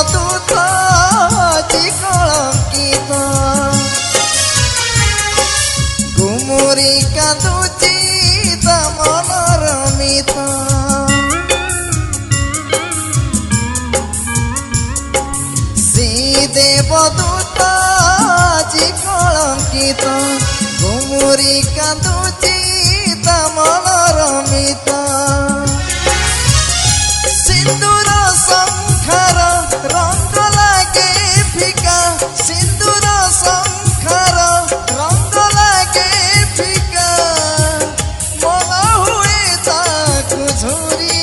ବଧୂତ ଆଜି କଳଙ୍କିତ ଗୁମୁରି କାନ୍ଦୁଛି ତା ମନର ମିତ ଦେବଦୂତ ଆଜି କଳଙ୍କିତ ଗୁମୁରି କାନ୍ଦୁଛି ତା ମନର ମିତ ସିନ୍ଦୁର ଶଙ୍ଖାର ରଙ୍ଗ ଲାଗେ ଫିକା ସିନ୍ଦୁର ଶଙ୍ଖାର ରଙ୍ଗ ଲାଗେ ଫିକା ମନ ହୁଏ ତାକୁ ଝୁରି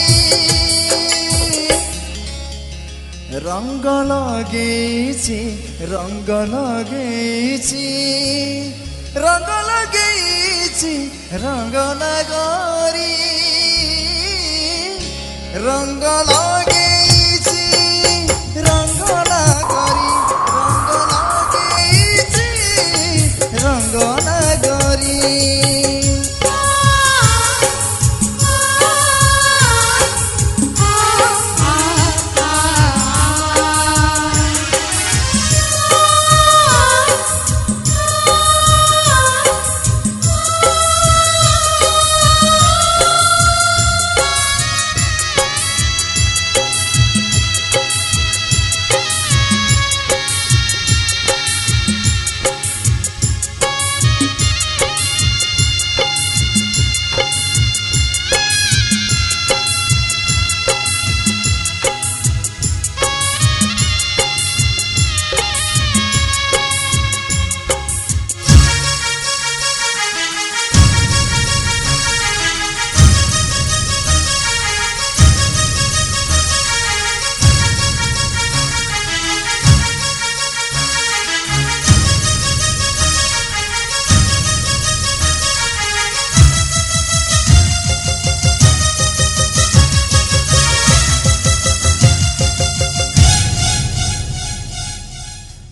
ରଙ୍ଗ ଲଗେଇଛି ରଙ୍ଗ ଲଗେଇଛି ରଙ୍ଗ ଲଗେଇଛି ରଙ୍ଗ ନଗରୀ ରଙ୍ଗ ଲଗେଇଛି ରଙ୍ଗ ନଗରୀ ରଙ୍ଗ ଲଗେଇଛି ରଙ୍ଗ ନଗରୀ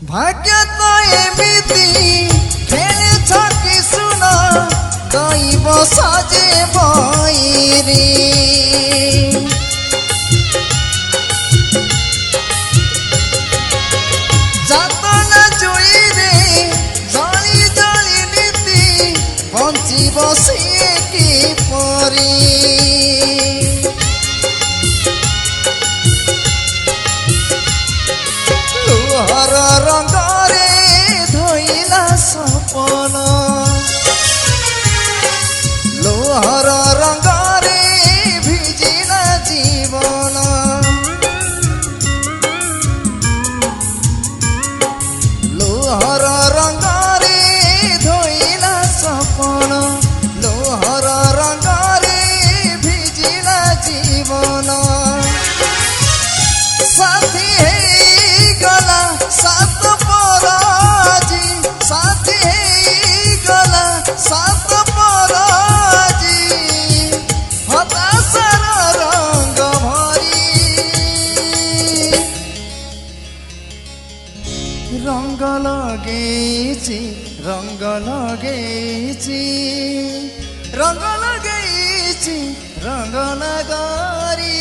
भाग्य तो एमिति खेले छकी सुन दैव सजे बईरी जातना जुई रे जली जली नीति बंची बसी की परी लुहर रंगरे धोइला सपन लुहर रंगरे भिजिला जीवन लुहर रंगरे धोइला सपन लुहर रंगरे भिजिला जीवन साथी गला सात पराजी साथी गला सात पराजी हताशर रंग भरी रंग लगेछि रंग लगेछि रंग लगेछि रंग नगरी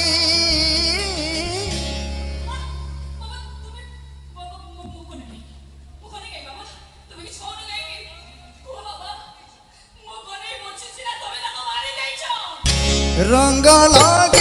रंग लग